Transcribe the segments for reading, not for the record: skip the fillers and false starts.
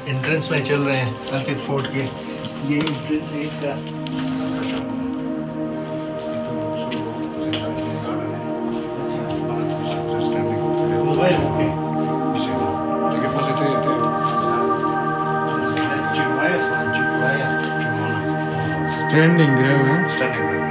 Entrance में चल रहे हैं अर्किड फोर्ट के। ये एंट्रेंस है इसका। स्टैंडिंग ग्रेव है। Standing grave.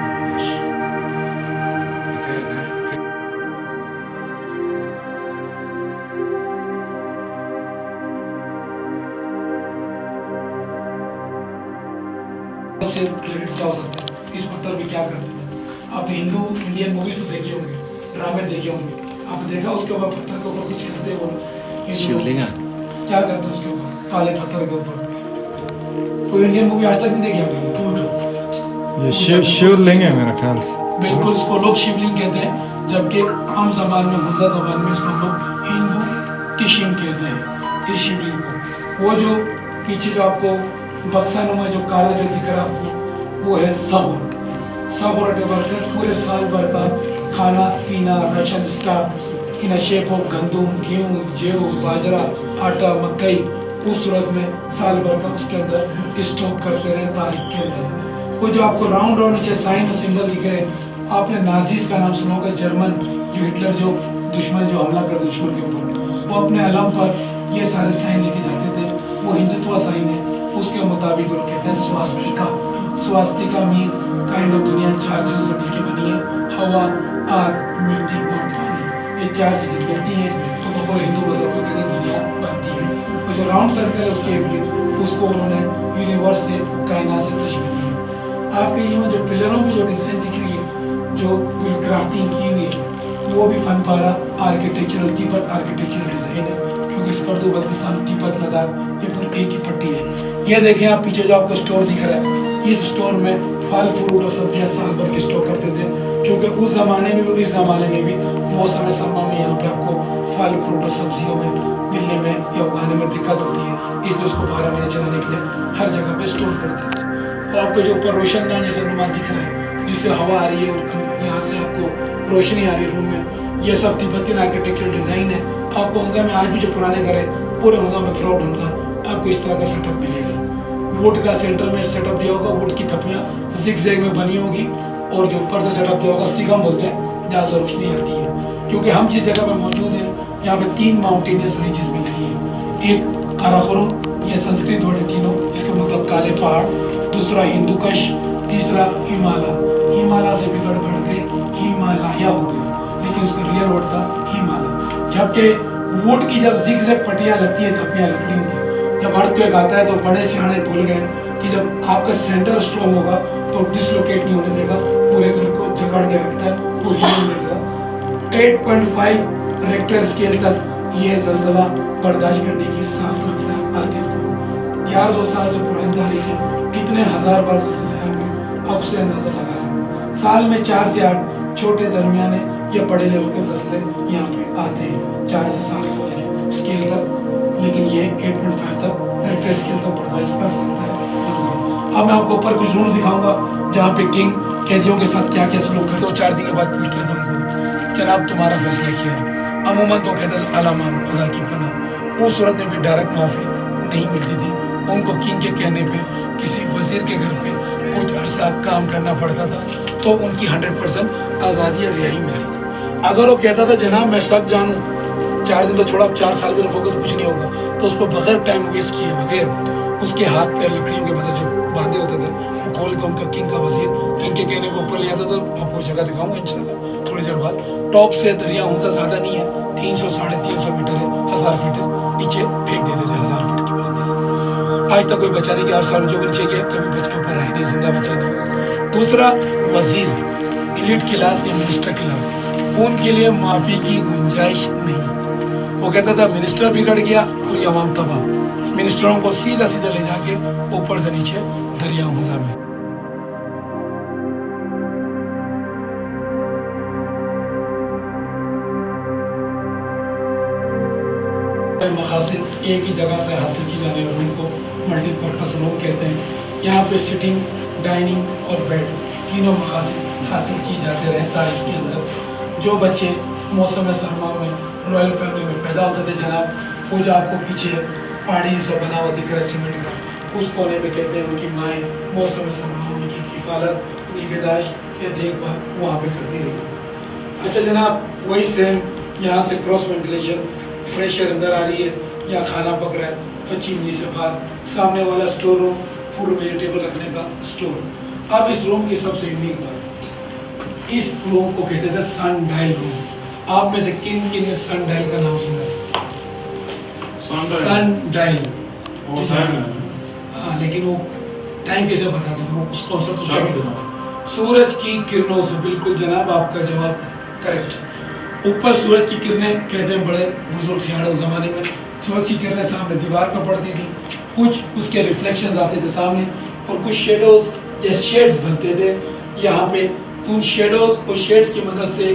सबसे रिलेटेड क्या हो सकता है, इस पत्थर पे क्या करते हैं। आपने हिंदू इंडियन मूवीज तो देखी होंगी, ड्रामे देखे होंगे, आपने देखा उसके ऊपर पत्थर के ऊपर कुछ करते हो शिवलिंग क्या करते हैं उसके ऊपर, काले पत्थर के ऊपर। कोई इंडियन मूवी आज तक नहीं देखी आपने? पूछ ये शिवलिंग है मेरा ख्याल से। बिल्कुल, इसको लोग शिवलिंग कहते हैं, जबकि आम जबान में हुंजा जबान में इसको हम लोग हिंदू टिशिंग कहते हैं। इस शिवलिंग को, वो जो पीछे जो आपको बक्सा नुमा जो काला जो दिख रहा है आपको, वो है सहूर। सहूर के बर्तन पूरे साल भर का खाना पीना, ration stock in shape of गंदुम, गेहूँ, जेव, बाजरा, आटा, मकई, उस सूरत में साल भर का उसके अंदर स्टॉक करते रहे तारीख के अंदर। वो जो आपको राउंड राउंड नीचे साइन और सिंबल दिख रहे हैं, आपने नाजीज का नाम सुना होगा, जर्मन जो हिटलर जो दुश्मन जो हमला करते दुश्मन के ऊपर, वो अपने अलम पर ये सारे साइन लेके जाते थे। वो हिंदुत्व साइन है, उसके मुताबिक वो कहते हैं Swastika. Swastika means kind of दुनिया चार चीजों से मिलकर बनी है, हवा, आग, मिट्टी और पानी। ये चार चीजें मिलती हैं तो पूरे हिंदू मजहब को कहते हैं दुनिया बनती है। और जो राउंड सर्कल है उसके उसको उन्होंने यूनिवर्स से, कायनात से तशबीह दी है। आपके ये जो पिलरों में जो डिजाइन दिख रही है, जो क्राफ्टिंग की हुई है, वो भी फन पारा आर्किटेक्चरल तिब्बत आर्किटेक्चरल डिजाइन है, क्योंकि स्कर्दू बल्तिस्तान तिब्बत लद्दाख ये पूरी एक ही पट्टी है। ये देखें आप पीछे जो आपको स्टोर दिख रहा है, इस स्टोर में फल फ्रूट और सब्जियां साल भर के स्टोर करते थे, क्योंकि उस जमाने में भी इस जमाने में भी मौसम सरमा में यहाँ पे आपको फल फ्रूट और सब्जियों में मिलने में या उगाने में दिक्कत होती है, इसलिए उसको 12 महीने चलाने के लिए हर जगह पे स्टोर करते हैं। और आपको जो ऊपर रोशनदान जैसा नुमान दिख रहा है, जिससे हवा आ रही है और यहाँ से आपको रोशनी आ रही है रूम में, ये सब तिब्बती आर्किटेक्चरल डिजाइन है। आपको हुंजा में आज भी जो पुराने घर है, पूरे हुंजा में थ्रू आउट हुंजा आपको इस तरह का सेटअप मिलेगा। वुड का सेंटर में सेटअप दिया होगा, वुड की थप्पियाँ जिगजैग में बनी होगी, और जो ऊपर से सेटअप दिया होगा सिगम बोलते हैं, जहाँ से रोशनी आती है। क्योंकि हम जिस जगह पर मौजूद हैं, यहाँ पे 3 माउंटेनियस रेंजेस मिलती है। एक काराकोरम, ये संस्कृत वर्ड तीनों, इसका मतलब काले पहाड़, दूसरा हिंदुकश, तीसरा हिमालय। हिमालय से बिगड़ बढ़ के हिमालय हो गया, लेकिन उसका रियल वर्ड था हिमालय। जबकि वुड की जब जिगजैग पट्टियाँ लगती है, थप्पियाँ लकड़ियों की, जब अर्थक्वेक आता है तो बड़े सियाने भूल गए कि जब आपका सेंटर स्ट्रॉन्ग होगा तो डिसलोकेट नहीं होने देगा, पूरे घर को जकड़ के रखता है, तो हिलने देगा। 8.5 रेक्टर स्केल तक ये ज़लज़ला बर्दाश्त करने की साख रखता है अर्थ को। 1100 साल से पुरानी तारीख है, कितने हजार बार ज़लज़ले आएंगे अब से अंदाजा लगा सकते। साल में 4 से 8 छोटे दरमियाने या बड़े लेवल के ज़लज़ले यहाँ पे आते हैं, 4 से 7 स्केल तक, लेकिन ये 8.5 तक रेक्टर स्केल तक बर्दाश्त कर सकता है ज़लज़ला। अब मैं आपको ऊपर कुछ रूल दिखाऊंगा, जहाँ पे किंग कैदियों के साथ क्या क्या सलूक करते। 2-4 दिन के बाद पूछते थे उनको, जनाब तुम्हारा फैसला किया। अमूमन तो कहते थे अलामान खुदा की पनाह। उस सूरत में भी डायरेक्ट माफ़ी नहीं मिलती थी, उनको किंग के कहने पे किसी वजीर के घर पे कुछ अरसा काम करना पड़ता था, तो उनकी 100% आज़ादी या रिहाई मिलती थी। अगर वो कहता था जनाब मैं सख्त जानूँ, 4 दिन तो छोड़ा, 4 साल में रखोगे तो कुछ नहीं होगा, तो उस पर बगैर टाइम वेस्ट किए बगैर उसके हाथ पैर लकड़ियों के मदद जो बांधे होते थे, वो खोल के उनका किंग का वजीर किंग के कहने को ऊपर ले आता था। आपको जगह दिखाऊंगा इंशाल्लाह थोड़ी देर बाद। टॉप से दरिया होता ज़्यादा नहीं है, 300-350 मीटर है, 1000 फीट है, नीचे फेंक देते थे 1000 फीट की बुलंदी से। आज तक कोई बचा नहीं कि 8 साल जो भी नीचे गया कभी बच के ऊपर आए नहीं, जिंदा बचा नहीं। दूसरा, वजीर, एलिट क्लास या मिनिस्टर क्लास, उनके लिए माफ़ी की गुंजाइश नहीं। वो कहता था मिनिस्टर बिगड़ गया पूरी आवाम तबाह, मिनिस्टरों को सीधा सीधा ले जाके ऊपर से नीचे दरिया हुंजा में। मकासद एक ही जगह से हासिल की जाने वाले उनको मल्टीपर्पज़ रूम कहते हैं। यहाँ पे सिटिंग, डाइनिंग और बेड तीनों मकासद हासिल की जाते रहे तारीख के अंदर। जो बच्चे मौसम सरमा में रॉयल फैमिली में पैदा होते थे जनाब, वो जो आपको पीछे पहाड़ी जैसा बना हुआ दिख रहा है सीमेंट का, उस कोने में कहते हैं उनकी माएँ मौसम सरमा उनकी हिफाजत निगहदाश्त के देखभाल वहाँ पे करती रही। अच्छा जनाब, वही सेम यहाँ से क्रॉस वेंटिलेशन, फ्रेश एयर अंदर आ रही है, यहाँ खाना पक रहा है तो चिमनी से बाहर, सामने वाला स्टोर रूम फूड वेजिटेबल रखने का स्टोर। अब इस रूम की सबसे यूनिक बात, इस रूम को कहते थे सन डायल रूम। आप में से किन किन ने सन डायल का नाम सुना? सन डायल, हाँ, लेकिन वो टाइम कैसे बताते थे, वो उस कॉन्सेप्ट को क्या कहते हैं? सूरज की किरणों से, बिल्कुल जनाब, आपका जवाब करेक्ट। ऊपर सूरज की किरणें, कहते हैं बड़े बुजुर्ग सियाने जमाने में, सूरज की किरणें सामने दीवार पर पड़ती थी, कुछ उसके रिफ्लेक्शंस आते थे सामने और कुछ शेडोज या शेड्स बनते थे यहाँ पे। उन शेडोज और शेड्स की मदद से,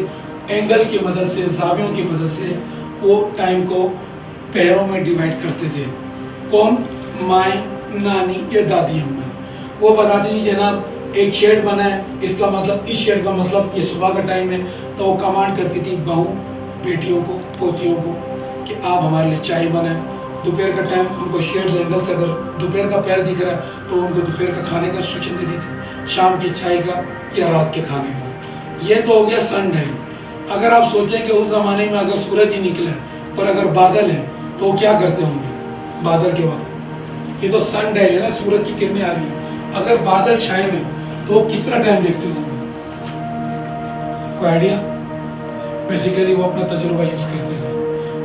एंगल्स की मदद से, जावियों की मदद से वो टाइम को पहरों में डिवाइड करते थे। कौन? माए, नानी या दादी अम्मा। वो बताती थी जनाब एक शेड बना है, इसका मतलब, इस शेड का मतलब ये सुबह का टाइम है, तो वो कमांड करती थी बहू बेटियों को, पोतियों को कि आप हमारे लिए चाय बनाएं। दोपहर का टाइम उनको शेड्स एंगल से, अगर दोपहर का पैर दिख रहा है तो उनको दोपहर का खाने का इंस्ट्रक्शन देती थी, शाम की चाय का या रात के खाने का। ये तो हो गया सन डायल। अगर आप सोचें कि उस जमाने में अगर सूरज ही निकला है और अगर बादल है तो वो क्या करते होंगे बादल के वक्त? ये तो सन डायल है ना, सूरज की किरणें आ रही है, अगर बादल छाए में तो वो किस तरह टाइम देखते होंगे? कोई आइडिया? बेसिकली वो अपना तजुर्बा यूज करते थे,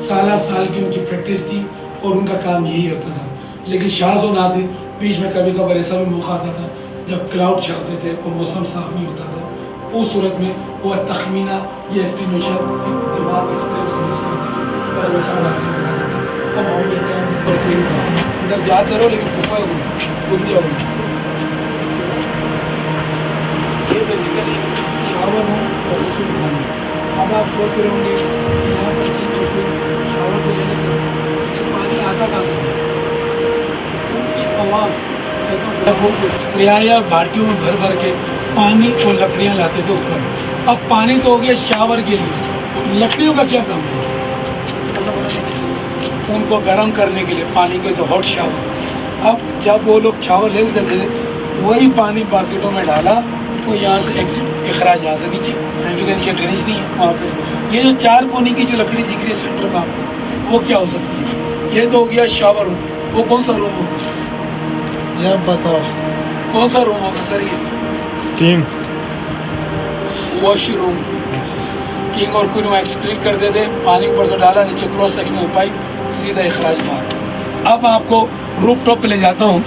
साल की उनकी प्रैक्टिस थी और उनका काम यही होता था। लेकिन शाज़ और नादिर बीच में कभी कभार ऐसा भी मौका आता था जब क्लाउड छाते थे और मौसम साफ नहीं होता था, उस सूरत में वो तखमीना या एस्टिमेशन दिमाग एक्सपीरियंस को यूज करते थे। अंदर जाते रहो लेकिन गुफा घूम जाओगे। ये बेसिकली शावर हो और गुस्ल खाना। अब आप सोच रहे होंगे यहाँ पर तीन छोटे शावर को लेने के पानी आता कहाँ से? उनकी आवाम रियाया बाल्टियों में भर भर के पानी और लकड़ियाँ लाते थे ऊपर। अब पानी तो हो गया शावर के लिए, लकड़ियों का क्या काम? उनको गर्म करने के लिए पानी के, जो हॉट शावर। अब जब वो लोग शावर लेते थे वही पानी बाकेटों में डाला तो यहाँ से एग्जिट अखराज यहाँ से नीचे, क्योंकि नीचे ड्रेनेज नहीं है वहाँ पे। ये जो चार कोने की जो लकड़ी दिख रही है सेंटर में आपको, वो क्या हो सकती है? ये तो हो गया शावर रूम। वो कौन सा रूम होगा? ये बताओ कौन सा रूम होगा सर? ये स्टीम वॉशरूम। किंग और क्वीन एक्सक्रीट करते थे, पानी ऊपर से डाला, नीचे क्रॉस सेक्शनल पाइप, सीधा इखराज बाहर। अब आपको रूफ टॉप पे ले जाता हूँ।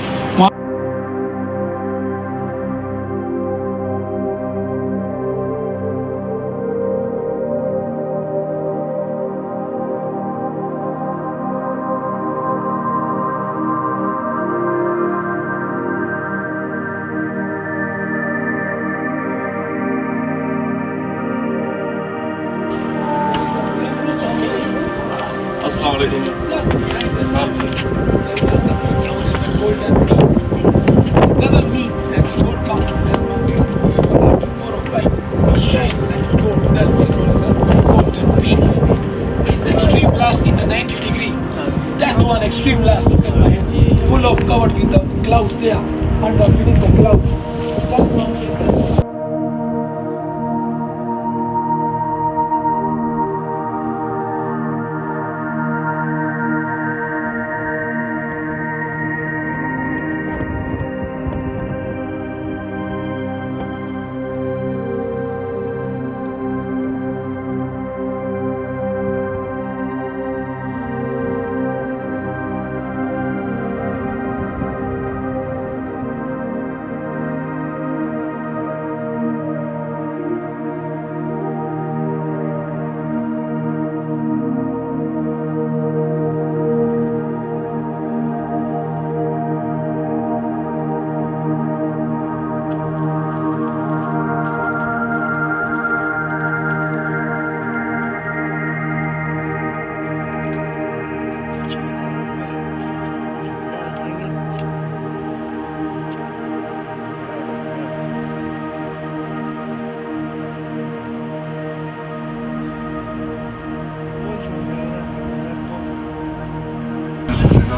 Doesn't mean that the gold comes from that mountain, but after more of light, it shines like gold. That's what is known as a golden peak. In the extreme blast in the 90-degree, that one extreme blast, look at my hand, full of covered with the clouds there, underneath the clouds. That one.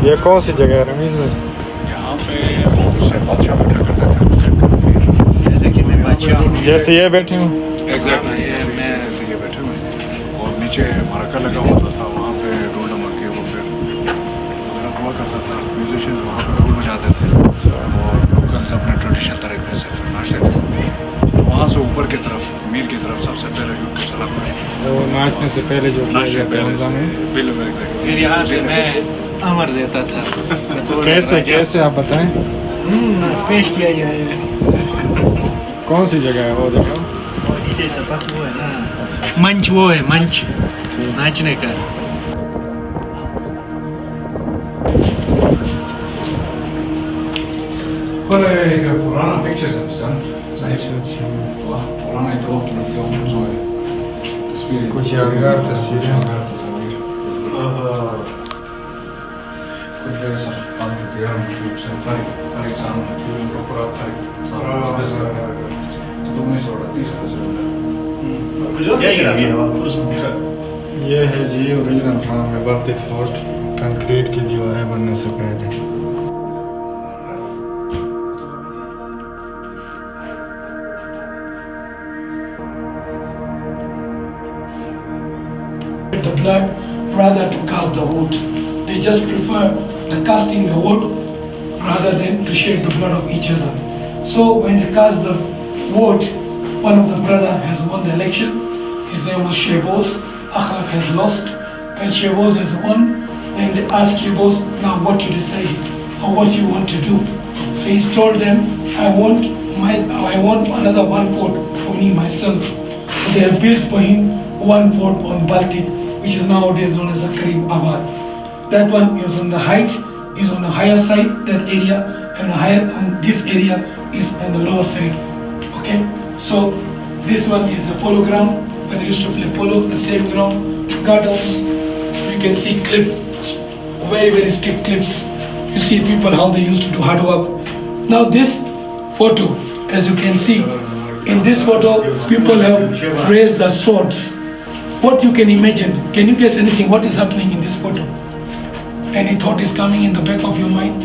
ये कौन सी जगह है रमीज भाई? यहाँ पे से बादशाह बैठा करते थे, जैसे कि मैं बादशाह हूँ। जैसे ये बैठे हूँ। एग्जैक्टली ये मैं ऐसे ये बैठे हुए हैं। और नीचे मरका लगा होता था, वहाँ पे ढोल ढमक के वो फिर वगैरह हुआ करता था। म्यूजिशियंस वहाँ पे ढोल बजाते थे और लोकल्स अपने ट्रेडिशनल तरीके से फिर नाचते थे। वहाँ से ऊपर की तरफ मीर की तरफ सबसे पहले झुक के सलाम करें। वो नाचने से पहले जो किया नाचने जाता है पहले रमज़ान में। से बिल्कुल एग्जैक्टली। फिर यहाँ से मैं अमर देता था। कैसे कैसे आप बताएं? पेश किया जाए। कौन सी जगह है वो जगह? और नीचे तपक वो है ना, मंच वो है, मंच नाचने का। पर एक पुराना पिक्चर है सन। अच्छा। वाह, पुराना एक वक्त में जो है तस्वीरें, कुछ यादगार तस्वीरें। यादगार तस्वीर। कुछ ऐसा बात होती है मुश्किल से फरी सामने की उनको पूरा फरी तो मैं सोड़ा 30 ये है जी ओरिजिनल फॉर्म है बाप्तित फोर्ट, कंक्रीट की दीवारें बनने से पहले। The blood rather to cast the wood. They just prefer the casting the wood rather than to shed the blood of each other. So when they cast the wood, one of the brother has won the election. His name was Sheboz. Akhlaq has lost. When Sheboz has won, then they ask Sheboz, now what you decide or what you want to do. So he's told them, I want another one fort for me myself. So they have built for him one fort on Baltit, which is nowadays known as Karim Abad. That one is on the height, is on the higher side, that area, and this area is on the lower side. Okay, so this one is the polo ground where they used to play polo, the same ground. Gardens, you can see cliffs, very steep cliffs. You see people how they used to do hard work. Now this photo, as you can see, in this photo, people have raised the swords. What you can imagine? Can you guess anything? What is happening in this photo? Any thought is coming in the back of your mind?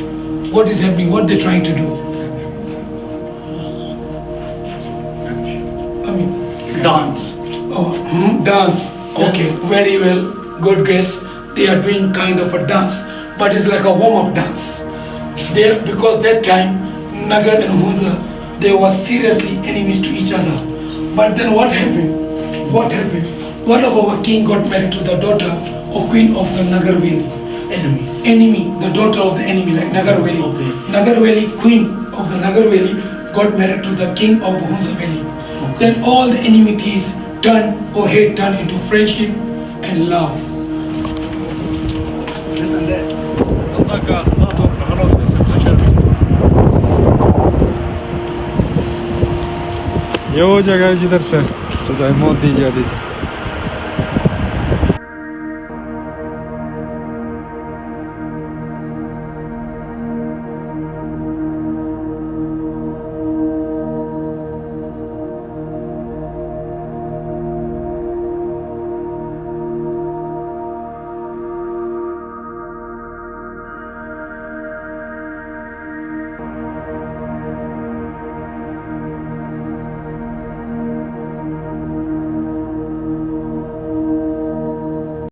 What is happening? What they're trying to do? I mean, Dance. oh, dance. Okay, very well. Good guess. They are doing kind of a dance, but it's like a warm-up dance. Because that time, Nagar and Hunza, they were seriously enemies to each other. But then what happened? What happened? One of our king got married to the daughter or queen of the Nagarveli. Enemy, the daughter of the enemy, like Nagarveli. Okay. Nagarveli, queen of the Nagarveli, got married to the king of Hunza Valley. Then all the enmities turned or hate turned into friendship and love. Listen there. ये वो जगह है जिधर से सजाए मौत दी जाती थी।